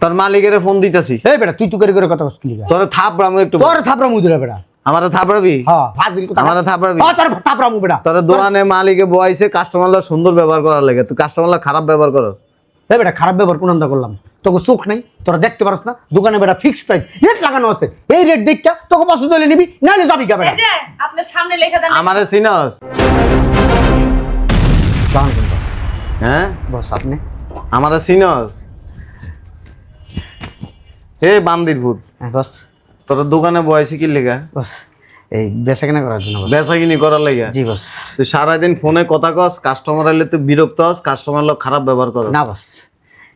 তোর মালিকের ফোন দিতেছি। এই বেটা তুই করে কথা কস কি লিগা? তোরে থাপড়ামু একটু। তোর থাপড়ামু দিরা বেটা। আমারে থাপড়াবি? হ্যাঁ ফাজিল কথা। আমারে থাপড়াবি? হ্যাঁ তোর থাপড়ামু বেটা। তোর দোকানে মালিকে বইছে কাস্টমাররা সুন্দর ব্যবহার করার লাগে, তুই কাস্টমাররা খারাপ ব্যবহার করস। এই বেটা খারাপ ব্যবহার কোন আন্দা করলাম? তোকে চোখ নাই, তোরা দেখতে পারছ না? দোকানে বেটা ফিক্সড প্রাইস রেট লাগানো আছে। এই রেট দেখা তোকে পছন্দ হলে নিবি, নাহলে যাবি কা বেটা। এই যে আপনার সামনে লেখা দেন। আমারে চিনস? জান কোন বস? হ্যাঁ বস আপনি? আমারে চিনস? এ বান্দির ভূত, হ্যাঁ বস। তোর দোকানে বইছে কি লেগা? বস এই বেচাকেনা করার জন্য বস। বেচাকিনি করার লাগা? জি বস। তুই সারাদিন ফোনে কথা কস, কাস্টমার আইলে তুই বিরক্ত হস, কাস্টমার লোক খারাপ ব্যবহার কর। না বস।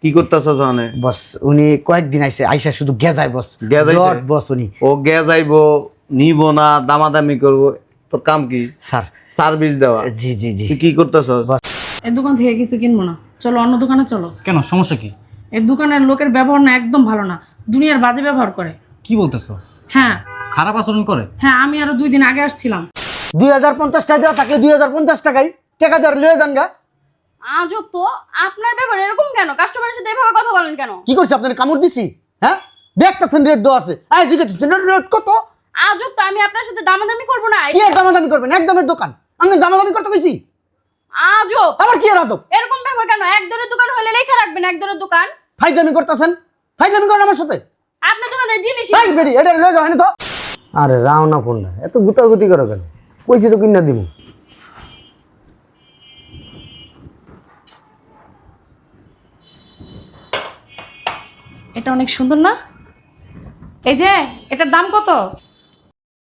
কি করতেছস ওখানে? বস উনি কয়েকদিন আইসা শুধু গেজায় বস। গেজাইছে? জট বস উনি। ও গে যাইবো, নিব না, দামাদামি করবো, তোর কাম কি? স্যার। সার্ভিস দেওয়া। জি জি জি। তুই কি করতেছস? এই দোকান থেকে কিছু কিনবো না, চলো অন্য দোকানে চলো। কেন, সমস্যা কি? এই দোকানের লোকের ব্যবহার না একদম ভালো না, দুনিয়ার বাজে ব্যবহার করে। কি বলতেছো? হ্যাঁ খারাপ আচরণ করে? হ্যাঁ, আমি আরো 2 দিন আগে আসছিলাম। 2050 টাকা দেওয়া থাকলে 2050 টাকাই টাকা দেওয়ার লয়ে যান গা। আজব তো, আপনার ব্যাপার এরকম কেন? কাস্টমারের সাথে এভাবে কথা বলেন কেন? কি করছি আপনার কামড় দিছি? হ্যাঁ দেখতেছেন রেট দেওয়া আছে, আই জিজ্ঞেস রেট কত? আজব তো, আমি আপনার সাথে দামাদামি করবো না। কি আর দামাদামি করবেন? একদমের দোকান, আমি দামাদামি করতে কইছি? আজব, আবার কি আর আজব? এরকম ব্যাপার কেন? এক দরের দোকান হলে লেখা রাখবেন এক দরের দোকান। ফাইজলামি করতেছেন? ফাইজলামি করেন আমার সাথে? আপনার দোকানের জিনিস এই বেরি এটা লয়ে যাও তো। আরে রাও না ফোন না, এত গুতাগুতি করো কেন? কইছি তো কিনা দিমু। এটা অনেক সুন্দর না? এই যে এটার দাম কত?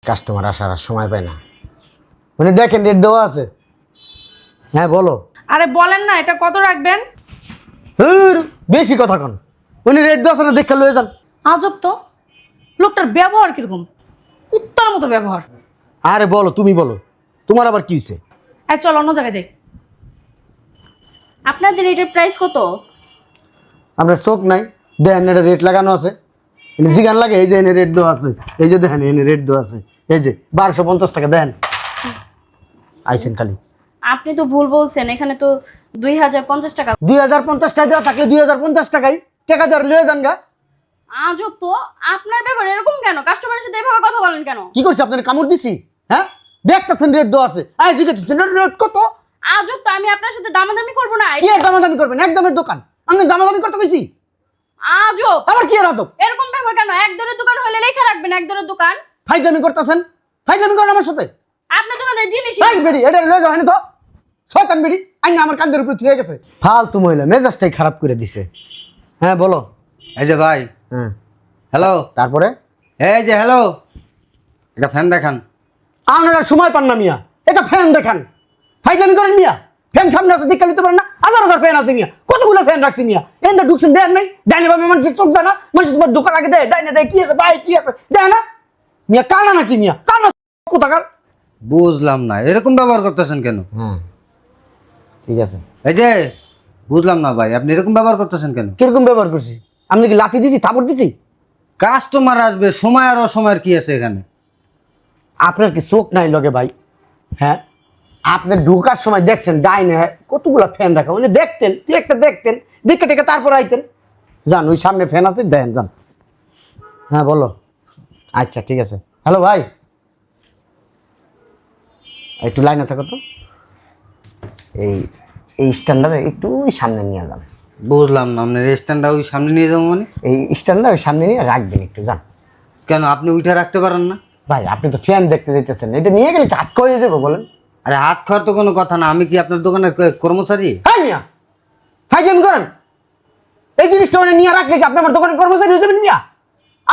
কাস্টমার আসার আর সময় পায় না, মানে দেখেন রেট দেওয়া আছে। হ্যাঁ বলো। আরে বলেন না, এটা কত রাখবেন? বেশি কথা কন, উনি রেট দেওয়া আছে না, দেখে লয়ে যান। আজব তো, লোকটার ব্যবহার কিরকম, কুত্তার মতো ব্যবহার। আরে বলো, তুমি বলো, তোমার আবার কি হয়েছে? এই চল অন্য জায়গায় যাই। আপনাদের এটার প্রাইস কত? আপনার চোখ নাই? দেখেন এটা রেট লাগানো আছে, জিগান লাগে। এই যে এনে রেট দেওয়া আছে, এই যে দেখেন এনে রেট দেওয়া আছে, এই যে 1250 টাকা দেন। আইসেন খালি। আপনি তো ভুল বলছেন, এখানে তো 2050 টাকা। 2050 টাকা দেওয়া থাকলে 2050 টাকাই টাকা দেওয়ার লয়ে যান গা। আজব তো, আপনার ব্যাপার এরকম কেন? কাস্টমারের সাথে এভাবে কথা বলেন কেন? কি করছি আপনার কামড় দিছি? হ্যাঁ দেখতেছেন রেট দেওয়া আছে, আই জিজ্ঞেস রেট কত? আজব তো, আমি আপনার সাথে দামাদামি করবো না। কি আর দামাদামি করবেন? একদমের দোকান, আমি দামাদামি করতে কইছি? আজব, আবার কি আর আজব? এরকম ব্যাপার কেন? এক দরের দোকান হলে লেখা রাখবেন এক দরের দোকান। ফাইজলামি করতেছেন? ফাইজলামি করেন আমার সাথে? আপনার দোকানের জিনিস এই বেরি এটা লয়ে যাও তো। শয়তান বেরি আইনা আমার কান্দের উপর ছুঁয়ে গেছে। ফালতু মহিলা, মেজাজটাই খারাপ করে দিছে। হ্যাঁ বলো। এই যে ভাই, হ্যাঁ হ্যালো, তারপরে? এই যে হ্যালো, একটা ফ্যান দেখান। আপনারা সময় পান না মিয়া, এটা ফ্যান দেখান। ফাইজলামি করেন মিয়া? ফ্যান সামনে আছে দিকে নিতে পারেন না? হাজার হাজার ফ্যান আছে মিয়া, কতগুলো ফ্যান রাখছি মিয়া। এনটা ঢুকছেন দেন নাই? ডাইনে ভাবে মানুষের চোখ দেয় না? মানুষ তোমার দোকান আগে দেয়, ডাইনে দেয়, কি আছে ভাই কি আছে দেয় না? মিয়া কানা নাকি মিয়া? কানা কোথাকার? বুঝলাম না, এরকম ব্যবহার করতেছেন কেন? হ্যাঁ ঠিক আছে। এই যে বুঝলাম না ভাই, আপনি এরকম ব্যবহার করতেছেন কেন? কিরকম ব্যবহার করছি? আমি কি লাথি দিছি, থাপড় দিছি? কাস্টমার আসবে, সময় আর অসময়ের কি আছে এখানে? আপনার কি চোখ নাই লগে ভাই? হ্যাঁ আপনি ঢোকার সময় দেখছেন ডাইনে কতগুলো ফ্যান রাখা, উনি দেখতেন একটা দেখতেন, দেখে টেকে তারপর আইতেন। যান ওই সামনে ফ্যান আছে দেন যান। হ্যাঁ বলো। আচ্ছা ঠিক আছে। হ্যালো ভাই, একটু লাইনে থাকো তো। এই এই স্ট্যান্ডারে একটু ওই সামনে নিয়ে যান। বুঝলাম না, আপনার স্ট্যান্ডটা ওই সামনে নিয়ে যাবো মানে? এই স্ট্যান্ডার ওই সামনে নিয়ে রাখবেন একটু, যান। কেন, আপনি উঠে রাখতে পারেন না? ভাই আপনি তো ফ্যান দেখতে যাইতেছেন, এটা নিয়ে গেলে হাত কয়ে যাবো বলেন? আরে হাত খাওয়ার তো কোনো কথা না, আমি কি আপনার দোকানের কর্মচারী? হ্যাঁ মিয়া ফাইজলামি করেন? এই জিনিসটা মানে নিয়ে রাখলে কি আপনি আমার দোকানের কর্মচারী হয়ে যাবেন মিয়া?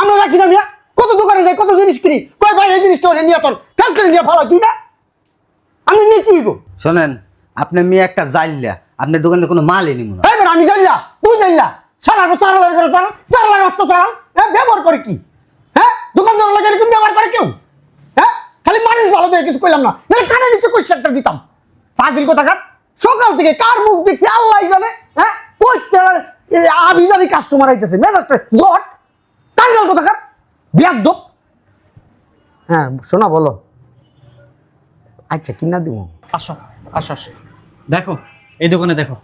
আমরা রাখি না মিয়া, কত দোকানে যাই কত জিনিস কিনি, কয় ভাই এই জিনিসটা মানে নিয়ে তোর কাজ করে নিয়ে ভালো তুই না, আমি নিয়ে কি গো? শোনেন, আপনি মেয়ে একটা জাইল্লা, আপনার দোকানে কোনো মাল এনি মনে হয়। হ্যাঁ আমি জানলা তুই জানলা সারা সারা লাগে করে চালান, সারা লাগে অত চালান। হ্যাঁ ব্যবহার করে কি? হ্যাঁ দোকানদার লাগে এরকম ব্যবহার করে কেউ? হ্যাঁ খালি মানুষ ভালো দেখে কিছু কইলাম না, নাহলে কানে নিচে কই একটা দিতাম। ফাজিল কোথাকার, সকাল থেকে কার মুখ দেখছি আল্লাহ জানে। হ্যাঁ কইতে আবি যাবি কাস্টমার আইতেছে, মেজাজটা জট কাঙ্গাল কোথাকার বিয়াদ্দ। হ্যাঁ শোনা বলো। আচ্ছা কিনা দিব। আসো আসো আসো, দেখো এই দোকানে দেখো।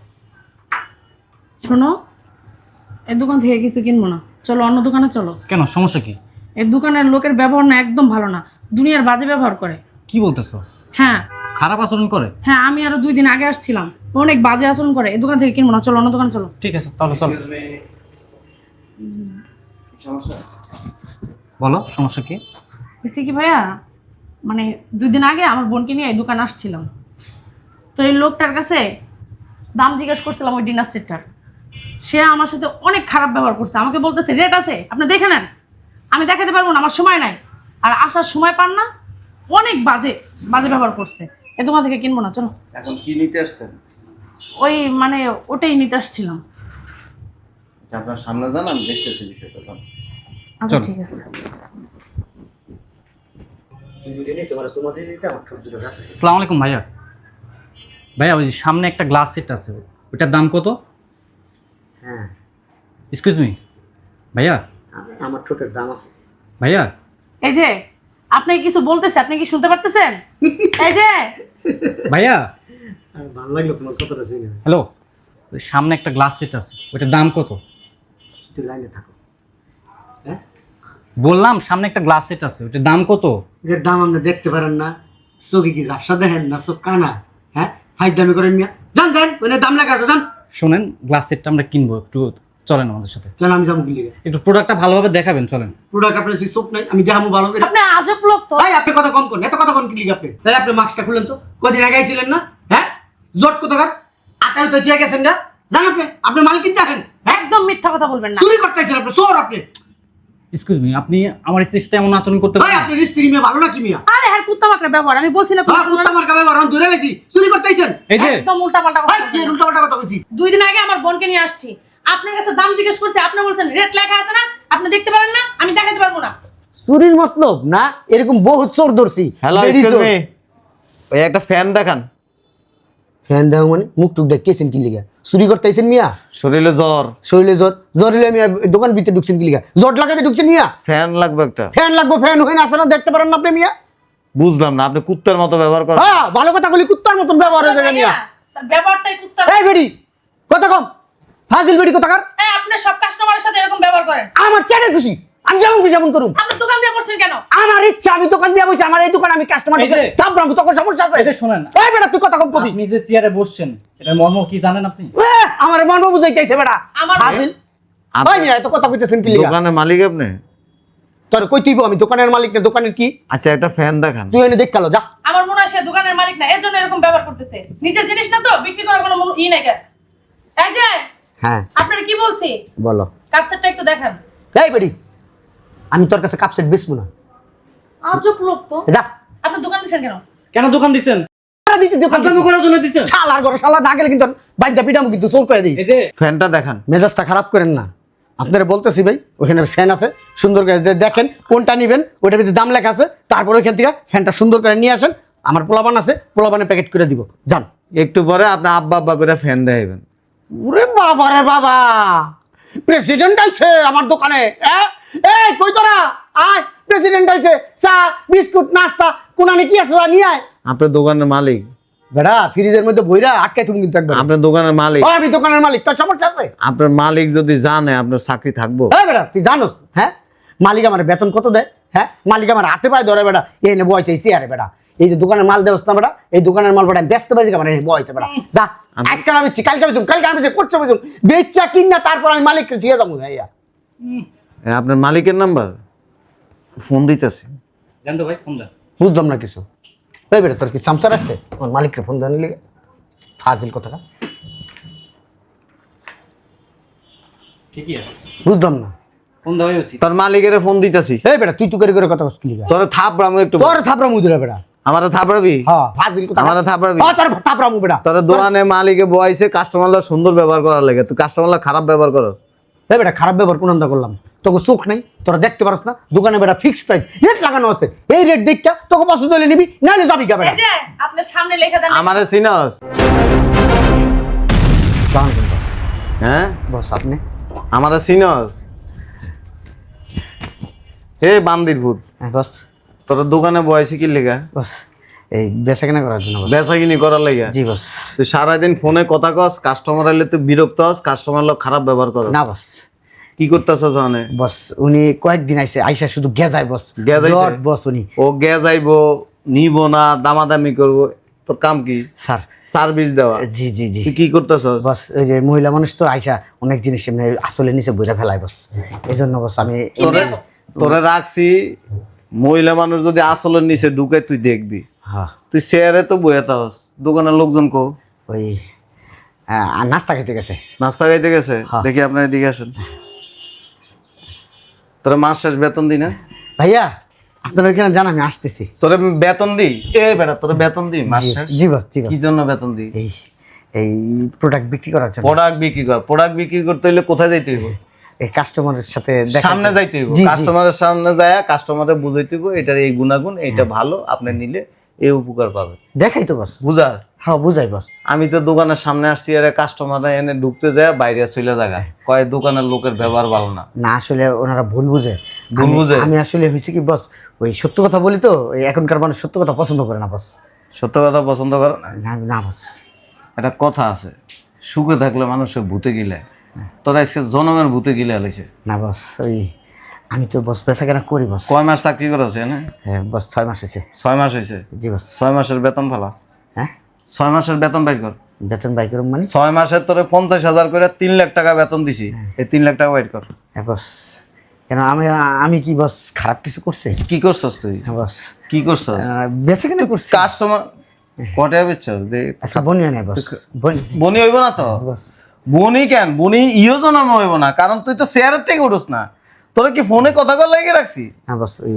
শোনো, এই দোকান থেকে কিছু কিনবো না, চলো অন্য দোকানে চলো। কেন, সমস্যা কি? এই দোকানের লোকের ব্যবহার না একদম ভালো না, দুনিয়ার বাজে ব্যবহার করে। কি বলতেছো? হ্যাঁ খারাপ আচরণ করে? হ্যাঁ, আমি আরো 2 দিন আগে আসছিলাম, অনেক বাজে আচরণ করে। এই দোকান থেকে কিনবো না, চলো অন্য দোকানে চলো। ঠিক আছে, তাহলে চলো। বলো, সমস্যা কি? বুঝছি কি ভাইয়া, মানে 2 দিন আগে আমার বোনকে নিয়ে এই দোকানে আসছিলাম, তো এই লোকটার কাছে দাম জিজ্ঞেস করছিলাম ওই ডিনার সেটটার। সে আমার সাথে অনেক খারাপ ব্যবহার করছে, আমাকে বলতেছে রেট আছে আপনি দেখে নেন। আমি দেখাতে পারবো না, আমার সময় নাই, আর আসার সময় পান না, অনেক বাজে বাজে ব্যবহার করছে। এই দোকান থেকে কিনবো না, চলো। এখন কি নিতে আসছেন? ওই মানে ওটাই নিতে আসছিলাম। আচ্ছা, আপনার সামনে যান, আমি দেখতেছি বিষয়টা। যান। আচ্ছা চলো। ঠিক আছে। আসসালামু আলাইকুম ভাইয়া। ভাইয়া, ওই যে সামনে একটা গ্লাস সেট আছে, ওটার দাম কত? হ্যাঁ, এক্সকিউজ মি ভাইয়া। আমার ঠোঁটের দাম আছে। এই ভাইয়া, যে আপনি কিছু বলতেছে, আপনি কি শুনতে পারতেছেন? এই যে ভাইয়া, ভালো লাগলো তোমার কথাটা শুনে। হ্যালো, ওই সামনে একটা গ্লাস সেট আছে, ওটার দাম কত? একটু লাইনে থাকো। হ্যাঁ, বললাম সামনে একটা গ্লাস সেট আছে, ওটার দাম কত? এটার দাম আপনি দেখতে পারেন না? চোখে কি ঝাপসা দেখেন না? চোখ কানা? হ্যাঁ, ফাইট দামি করেন মিয়া। যান যান, মানে দাম লেখা আছে, যান। শোনেন, গ্লাস সেটটা আমরা কিনবো, একটু চলেন আমাদের সাথে। কেন আমি যাবো কি লিগে? একটু প্রোডাক্টটা ভালোভাবে দেখাবেন, চলেন। প্রোডাক্ট আপনার চোখ নাই, আমি দেখাবো ভালো করে। আপনি আজব লোক তো। ভাই আপনি কথা কম করেন, এত কথা কম কি লিগে আপনি? তাই আপনি মাস্কটা খুলেন তো, কদিন আগে ছিলেন না? হ্যাঁ, জট কোথাকার আকাল তো দিয়ে গেছেন না? জান আপনি মাল কিনতে আসেন? হ্যাঁ, একদম মিথ্যা কথা বলবেন না। চুরি করতে আসেন আপনি, চোর আপনি। এক্সকিউজ মি, আপনি আমার স্ত্রীর সাথে এমন আচরণ করতে ভাই পারেন? আপনার স্ত্রী মেয়ে ভালো না কি মিয়া? আরে হ্যাঁ, কুত্তা মাকড়া ব্যবহার, আমি বলছি না তুমি হ্যাঁ, শুনলে কুত্তা না? মার্কা ব্যবহার আমি ধরে লেছি, চুরি করতে আসেন? এই যে একদম উল্টাপাল্টা কথা ভাই কি বলবেন না। উল্টাপাল্টা কথা বলছি? 2 দিন আগে আমার বোনকে নিয়ে আসছি, আপনার কাছে দাম জিজ্ঞেস করছে, আপনি বলছেন রেট লেখা আছে না, আপনি দেখতে পারেন না, আমি দেখাতে পারবো না। চুরির মতলব না, এরকম বহুত চোর ধরছি। হ্যালো, Ladies এক্সকিউজ চোর। মি, ওই একটা ফ্যান দেখান। ফ্যান দাও মানে মুখ টুক ডেকেছেন কি লিগা? চুরি করতে আইছেন মিয়া? শরীরে জ্বর, শরীরে জ্বর, জ্বর হইলে মিয়া দোকান ভিতরে ঢুকছেন কি লিগা? জট লাগাতে ঢুকছেন মিয়া? ফ্যান লাগবে একটা। ফ্যান লাগবে, ফ্যান হইন আছে না, দেখতে পারেন না আপনি মিয়া? বুঝলাম না, আপনি কুত্তার মতো ব্যবহার করেন। হ্যাঁ, ভালো কথা বলি, কুত্তার মতন ব্যবহার হয়ে যাবে মিয়া। তার ব্যবহারটাই কুত্তা। এই বেড়ি কথা কম, ফাজিল বেড়ি কোথাকার? হ্যাঁ, আপনি সব কাস্টমারের সাথে এরকম ব্যবহার করেন। আমার চ্যানেল খুশি, আমি যেমন খুশি যেমন করুম। আপনি দোকান দিয়ে বসছেন কেন? আমার ইচ্ছা, আমি দোকান দিয়ে বসে, আমার এই দোকান আমি কাস্টমার এই যে- তারপর তোর সমস্যা আছে? এই যে শোনেন, এই বেটা তুই কথা কম কবি। আপনি যে চেয়ারে বসছেন, এটার মর্ম কি জানেন আপনি? আমার মর্ম বুঝাইতেছে বেটা আমার- ফাজিল। আপনি- ভাই মিয়া এত কথা কইতেছেন কি লিগা? দোকানের মালিক আপনি? তোর কই তুইব, আমি দোকানের মালিক না, দোকানের কি? আচ্ছা, একটা ফ্যান দেখান। তুই এনে দেখ কালো যা। আমার মনে হয় সে দোকানের মালিক না, এর জন্য এরকম ব্যবহার করতেছে। নিজের জিনিস না তো, বিক্রি করার কোনো ই নাই। এই যে হ্যাঁ আপনার কি বলছি, বলো। কাপ সেটটা একটু দেখান। এই বেড়ি, আমি তোর কাছে কাপ সেট বেচবো না, আজব লোক তো। যা। আপনি দোকান দিচ্ছেন কেন? কেন দোকান দিছেন? সারা দিতে দোকান ফাজলামো করার জন্য দিছেন? শালার ঘরে শালা না গেলে কিন্তু বাইন্দা পিটামু কিন্তু চোর করে দিই। এই যে ফ্যানটা দেখান। মেজাজটা খারাপ করেন না, আপনারা বলতেছি ভাই, ওখানে ফ্যান আছে সুন্দর করে দেখেন কোনটা নেবেন, ওটার ভিতরে দাম লেখা আছে, তারপর ওইখান থেকে ফ্যানটা সুন্দর করে নিয়ে আসেন। আমার পোলাবান আছে, পোলাবানে প্যাকেট করে দিব, যান। একটু পরে আপনি আব্বা আব্বা করে ফ্যান দেখাবেন। ওরে বাবা রে বাবা, প্রেসিডেন্ট আইছে আমার দোকানে। এই কই তোরা, আয়, প্রেসিডেন্ট আইছে, চা বিস্কুট নাস্তা কোনানে কি আছে নিয়ে আয়। আপনার দোকানের মালিক? বেড়া ফ্রিজের মধ্যে বইরা আটকাই তুমি কিন্তু একবার। আপনার দোকানের মালিক? আমি দোকানের মালিক, তোর সমস্যা আছে? আপনার মালিক যদি জানে আপনার চাকরি থাকবো? হ্যাঁ বেড়া, তুই জানোস? হ্যাঁ, মালিক আমার বেতন কত দেয়? হ্যাঁ, মালিক আমার হাতে পায়ে ধরে বেড়া, এই নে বয়সে এই চেয়ারে বেড়া, এই যে দোকানের মাল দেওয়াস না বেড়া, এই দোকানের মাল বেড়া ব্যস্ত পাইছি আমার বয়সে বেড়া। যা, আজকাল আমি কালকে বেচুম, কালকে আমি করছো বেচুম, বেচা কিন না, তারপর আমি মালিককে দিয়ে যাবো। ভাইয়া আপনার মালিকের নাম্বার? ফোন দিতেছি। জানতো ভাই, ফোন দেন। বুঝলাম না কিছু। এই বেটা তোর কি সামসার আছে? আমার মালিককে ফোন দেন লিগে ফাজিল কথা। ঠিকই আছে, বুঝলাম না। ফোন দেওয়াই উচিত। তার মালিকের ফোন দিতেছি। এই বেটা তুই করে কথা বলছিস লিগে? তোর থাপড়ামু একটু। তোর থাপড়া মুদিরা বেটা। আমার থাপড়াবি? হ্যাঁ, ফাজিল কথা। আমারে থাপড়াবি? হ্যাঁ, তোর থাপড়া মু বেটা। তোর দোকানে মালিকে বয়সে কাস্টমাররা সুন্দর ব্যবহার করার লাগে, তুই কাস্টমাররা খারাপ ব্যবহার করস। এই বেটা খারাপ ব্যবহার কোন করলাম? তোকে চোখ নাই, তোরা দেখতে পারস না? দোকানে বেটা ফিক্সড প্রাইস রেট লাগানো আছে, এই রেট দেখটা তোকে পছন্দ হলে নিবি, নাহলে যাবি কা বেটা। এই যে আপনার সামনে লেখা দেন। আমারে চিনস? জান কোন বস? হ্যাঁ, বস আপনি? আমারে চিনস? এ বান্দির ভূত, হ্যাঁ বস। তোর দোকানে বয়সে কি লেখা? বস এই বেচাকেনা করার জন্য বস। বেচাকিনি করার লাগে? জি বস। তুই সারাদিন ফোনে কথা কস, কাস্টমার এলে তুই বিরক্ত হস, কাস্টমার লোক খারাপ ব্যবহার করস। না বস, কি করতেছস ওখানে? বস উনি কয়েকদিন আইসা শুধু গেজায় বস। গেজাইছে? জট বস উনি। ও গে যাইবো, নিব না, দামাদামি করবো, তোর কাম কি? স্যার সার্ভিস দেওয়া। জি জি জি তুই কি করতেছস? বস ওই যে মহিলা মানুষ তো আইসা অনেক জিনিস এমনি আসলে নিচে বইরা ফেলায় বস, এই জন্য বস আমি তোরে তোরে রাখছি, মহিলা মানুষ যদি আসলের নিচে ঢুকে তুই দেখবি। হ্যাঁ তুই চেয়ারে তো বইয়া থাকস, দোকানের লোকজন কো ওই নাস্তা খেতে গেছে। নাস্তা খাইতে গেছে। হ্যাঁ। দেখি আপনার এদিকে আসেন। তোরা মাস শেষ বেতন দি না? ভাইয়া আপনার ওইখানে জান আমি আসতেছি। তোরে বেতন দি? এ বেটা তোরে বেতন দি মাস শেষ? জি বস জি বস। কি জন্য বেতন দি? এই এই প্রোডাক্ট বিক্রি করার জন্য। প্রোডাক্ট বিক্রি কর। প্রোডাক্ট বিক্রি করতে হইলে কোথায় যাইতে হইব? এই কাস্টমারের সাথে সামনে যাইতে হইব। জি, জি। কাস্টমারের সামনে যায় কাস্টমারে বুঝাইতে হইব এটার এই গুণাগুণ, এইটা ভালো, আপনি নিলে এই উপকার পাবে। দেখাই তো বস। বুঝাস? হ্যাঁ বুঝাই বস। আমি তো দোকানের সামনে আসছি, আরে কাস্টমাররা এনে ঢুকতে যায় বাইরে চলে জায়গা কয় দোকানের লোকের ব্যবহার ভালো না। না আসলে ওনারা ভুল বুঝে। ভুল বুঝে? আমি আসলে হয়েছে কি বস, ওই সত্য কথা বলি তো, ওই এখনকার মানুষ সত্য কথা পছন্দ করে না বস। সত্য কথা পছন্দ করো না? না না বস। একটা কথা আছে, সুখে থাকলে মানুষের ভূতে গিলে, তোরা আজকে জনমের ভূতে গিলে আলাইছে। না বস ওই আমি তো বস বেচা কেনা করি বস। কয় মাস চাকরি করেছে না? হ্যাঁ বস 6 মাস হয়েছে। 6 মাস হয়েছে। জি বস। 6 মাসের বেতন ফেলা। হ্যাঁ 6 মাসের বেতন বাইর কর। বেতন বাই করুন মানে? 6 মাসের তোরে 50,000 করে 3 লাখ টাকা বেতন দিছি, এই 3 লাখ টাকা বাইর কর। হ্যাঁ বস। কেন আমি আমি কি বস খারাপ কিছু করছি? কি করছস তুই? হ্যাঁ বস কি করছস? বেচা কেনা করছি। কাস্টমার কটা বেচছস? আচ্ছা বনি নাই বস। বনি বনি হইব না তো? বস। বনি কেন? বনি ইও জনম হইব না, কারণ তুই তো চেয়ারের থেকে উঠোস না। তোরা কি ফোনে কথা কর লাগিয়ে রাখছি? হ্যাঁ বস ওই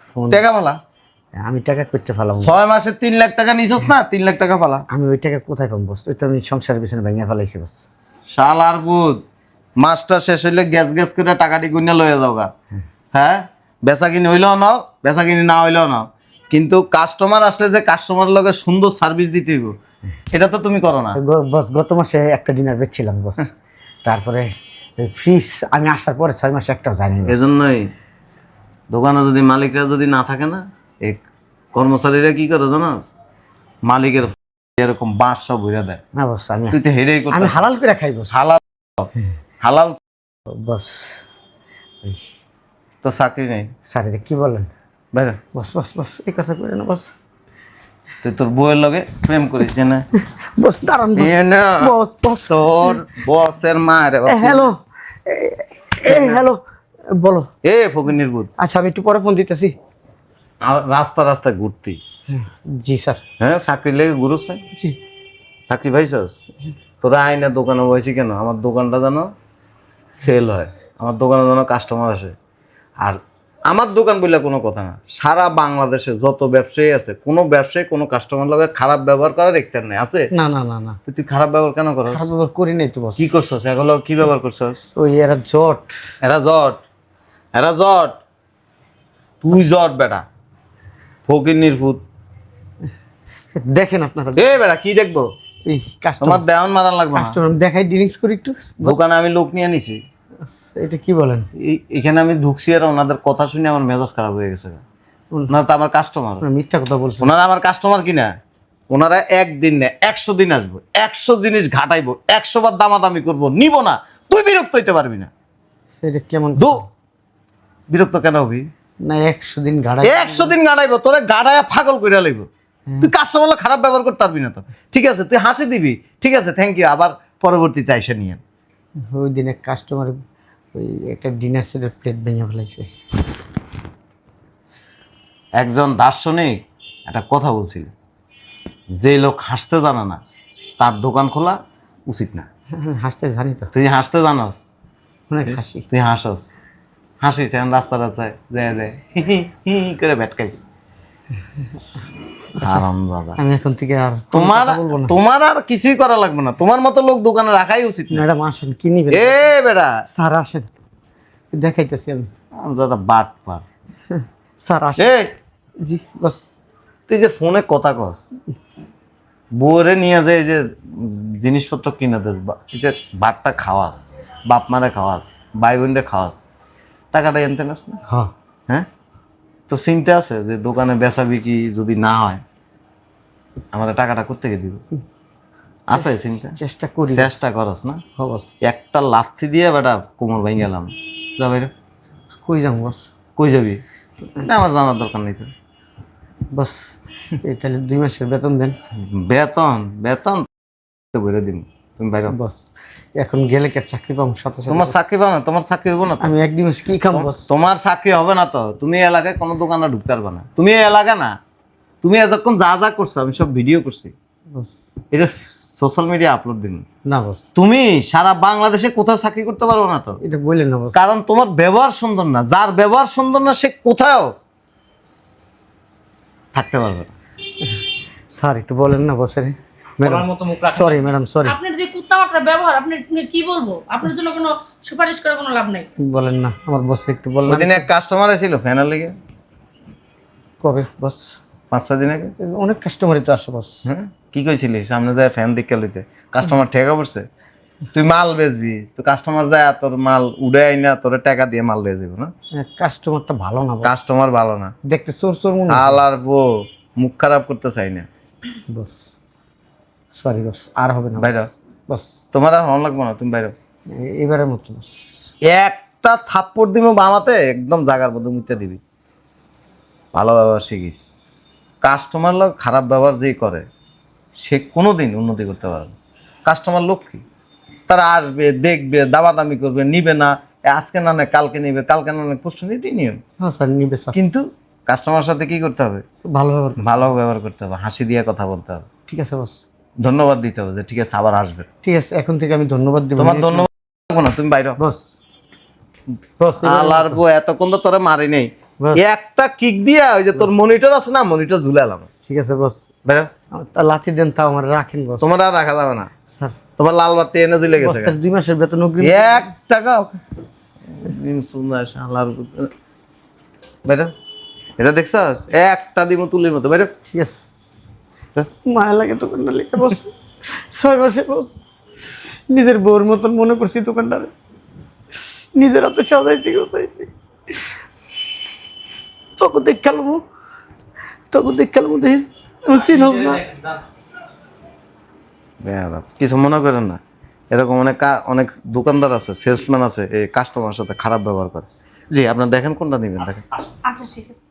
ফোন টাকা ফালা। আমি টাকা করতে ফেলাম। 6 মাসে 3 লাখ টাকা নিছস না? 3 লাখ টাকা ফালা। আমি ওই টাকা কোথায় পাবো বস? ওই তো আমি সংসারের পিছনে ভেঙে ফেলাইছি বস। শালার বুধ, মাসটা শেষ হইলে গ্যাস গ্যাস করে টাকাটি গুইনা লয়ে যাও গা। হ্যাঁ, বেচা কিনি হইলেও নাও, বেচা কিনি না হইলেও নাও, কিন্তু কাস্টমার আসলে যে কাস্টমারের লগে সুন্দর সার্ভিস দিতে হইব, এটা তো তুমি করো না। বস গত মাসে একটা ডিনার বেচছিলাম বস। তারপরে ওই ফ্রিজ আমি আসার পরে 6 মাসে একটাও জানি না। এজন্যই দোকানে যদি মালিকরা যদি না থাকে না, এই কর্মচারীরা কি করে জানাস? মালিকের এরকম বাঁশ সব ভরে দেয়। না বস আমি তুই তো হেরেই করতে। আমি হালাল করে খাই বস। হালাল হালাল বস ওই তো চাকরি নেই। স্যার এটা কি বলেন? বাইরে বস বস বস এই কথা করে না বস। তুই তোর বউয়ের লগে প্রেম করিস না? বস দাঁড়ান বস। এ না, বস বস তোর বসের মা রে বাবা। হ্যালো হ্যালো বলো। এ ফকির বুধ, আচ্ছা আমি একটু পরে ফোন দিতেছি। রাস্তা রাস্তায় ঘুরতি? জি স্যার। হ্যাঁ, চাকরি লেগে ঘুরোস না? জি চাকরি পাইছস? তোরা আইনের দোকানে বসেছি কেন? আমার দোকানটা যেন সেল হয়, আমার দোকানে যেন কাস্টমার আসে। আর আমার দোকান বললে কোনো কথা না, সারা বাংলাদেশে যত ব্যবসায়ী আছে, কোনো ব্যবসায়ী কোনো কাস্টমার লগে খারাপ ব্যবহার করার একটা নেই আছে? না না না না তুই খারাপ ব্যবহার কেন করস? খারাপ ব্যবহার করি নাই তো বস। কি করছস? এগুলো কি ব্যবহার করছস? ওই এরা জট। এরা জট, এরা জট, তুই জট বেটা, ফকির নির্ভূত। দেখেন আপনারা এ বেটা কি দেখবো? এই তোমার কাস্টমার দেওয়ান মারান লাগবে না। কাস্টমার দেখাই ডিলিংস করি একটু বস। দোকানে আমি লোক নিয়ে নিছি, এটা কি বলেন? এখানে আমি ঢুকছি আর ওনাদের কথা শুনে আমার মেজাজ খারাপ হয়ে গেছে। ওনারা তো আমার কাস্টমার। আপনারা মিথ্যা কথা বলছেন। ওনারা আমার কাস্টমার কিনা? ওনারা একদিন না 100 দিন আসবো, 100 জিনিস ঘাটাইবো, 100 বার দামাদামি করবো, নিব না। তুই বিরক্ত হইতে পারবি না। সেটা কেমন? বিরক্ত কেন হবি? না 100 দিন গাড়া 100 দিন গাড়াইবো, তোরে গাড়ায় পাগল কইরা লইব। তুই কাস্টমার খারাপ ব্যবহার করতে পারবি না তো। ঠিক আছে, তুই হাসি দিবি, ঠিক আছে, থ্যাংক ইউ, আবার পরবর্তীতে আইসা নিয়ে। ওই দিনে কাস্টমার ওই একটা ডিনার সেটের প্লেট ভেঙে ফেলাইছে। একজন দার্শনিক একটা কথা বলছিল, যে লোক হাসতে জানে না তার দোকান খোলা উচিত না। হাসতে জানি তো, তুই হাসতে জানাস, অনেক হাসি। তুই হাসস, হাসিস এখন রাস্তা রাস্তায় যায় যায় হি হি হি করে ভেটকাইস। আরাম দাদা, আমি এখন থেকে আর তোমার কথা বলবো না। তোমার আর কিছুই করা লাগবে না, তোমার মতো লোক দোকানে রাখাই উচিত না। ম্যাডাম আসেন, কি নিবেন? এ বেটা, স্যার আসেন, দেখাইতেছি আমি। দাদা বাট পার। স্যার আসেন। এ জি বস। তুই যে ফোনে কথা কস, বউরে নিয়ে যে এই যে জিনিসপত্র কিনে দেস, এই যে ভাতটা খাওয়াস, বাপ মারে খাওয়াস, ভাই বোনরে খাওয়াস, টাকাটা এনতে নাস না? হ্যাঁ হ্যাঁ, তো চিন্তা আছে যে দোকানে বেচা বিক্রি যদি না হয় আমার টাকাটা কোত্থেকে দিব? আছে চিন্তা? চেষ্টা করি চেষ্টা করস না? হ্যাঁ বস। একটা লাথি দিয়ে বেটা কোমর ভেঙে গেলাম। যা বাইরে। কই যাম বস? কই যাবি? না, আমার জানার দরকার নেই তো। বস এই তাহলে 2 মাসের বেতন দেন। বেতন বেতন তো বলে দিন, তুমি বাইরে। বস এখন গেলে কে চাকরি পাবো সাথে সাথে? তোমার চাকরি পাও না? তোমার চাকরি হবো না তো? আমি 1-2 মাস কি খাম বস? তোমার চাকরি হবে না তো, তুমি এই এলাকায় কোনো দোকানে ঢুকতে পারবে না। তুমি এই এলাকা না, তুমি এতক্ষণ যা যা করছো আমি সব ভিডিও করছি, বস এটা সোশ্যাল মিডিয়া আপলোড দিন। না বস, তুমি সারা বাংলাদেশে কোথাও চাকরি করতে পারবে না তো, এটা বললেন না বস। কারণ তোমার ব্যবহার সুন্দর না। যার ব্যবহার সুন্দর না সে কোথাও থাকতে পারবে না। স্যার একটু বলেন না বসের। ম্যাডাম বলার মতো মুখ রাখেন। Sorry madam sorry. আপনার যে কুত্তামাকড়া ব্যবহার, আপনি কি বলবো? আপনার জন্য কোনো সুপারিশ করে কোনো লাভ নাই। বলেন না আমার বস একটু বলেন। ওই দিন এক কাস্টমার এসেছিল ফ্যানের লেগে, কবে বস? 5-6 দিন আগে। অনেক কাস্টমারই তো আসে বস। হ্যাঁ, কি কইছিলি? সামনে যায় ফ্যান দিকে লইতে, কাস্টমার ঠেকা পড়ছে। তুই মাল বেচবি তো কাস্টমার যায় তোর মাল উড়ে আইনা তোর টাকা দিয়ে মাল লয়ে যাবে না? কাস্টমারটা ভালো না বস, কাস্টমার ভালো না, দেখতে চোর চোর মনে হয়। আল আর বউ মুখ খারাপ করতে চাই না। বস সরি বস, আর হবে না বাইরে বস। তোমার আর ভালো লাগবে না, তুমি বাইরে। এবারের মতো বস। একটা থাপ্পড় দিব বামাতে, একদম জাগার মধ্যে মুইতে দিবি। ভালো ব্যবহার শিখিস। কাস্টমার লোক খারাপ ব্যবহার যেই করে সে কোনোদিন উন্নতি করতে পারবে না। কাস্টমার লক্ষ্মী, তারা আসবে, দেখবে, দামাদামি করবে, নিবে না। আজকে না নেয় কালকে নিবে, কালকে না নেয় পরশু, এটাই নিয়ম। হ্যাঁ স্যার নিবে স্যার। কিন্তু কাস্টমার সাথে কি করতে হবে? ভালো ব্যবহার করুন। ভালো ব্যবহার করতে হবে, হাসি দিয়ে কথা বলতে হবে, ঠিক আছে বস। ধন্যবাদ দিতে হবে যে ঠিক আছে আবার আসবে। ঠিক আছে এখন থেকে আমি ধন্যবাদ দেবো। তোমার ধন্যবাদ লাগবে না, তুমি বাইরে। বস বস আলার বউ এতক্ষণ তো তোরা মারি নেই, বাস। একটা কিক দিয়া ওই যে তোর মনিটর আছে না, মনিটর ঝুলে এলাম। ঠিক আছে বস, বাইরে। আমার তা লাথি দেন তাও আমার রাখেন বস। তোমার আর রাখা যাবে না, স্যার তোমার লাল বাতি এনে ঝুলে বস গেছে। তার 2 মাসের বেতন অগ্রিম। 1 টাকা সুন্দর শালার বাইরে। এটা দেখছস একটা দিমু তুলির মতো। বাইরে। ঠিক আছে মায়া লাগে দোকানটা লিখে বস। 6 মাসে বস নিজের বউর মতন মনে করছি দোকানটারে, নিজের হাতে সাজাইছি গোছাইছি। তখন দেখ খেলবো, দেখিস চিনস না। বেয়াদব। কিছু মনে করেন না, এরকম অনেক দোকানদার আছে, সেলসম্যান আছে, এই কাস্টমার সাথে খারাপ ব্যবহার করে। জি, আপনার দেখেন কোনটা নেবেন দেখেন। আচ্ছা ঠিক আছে।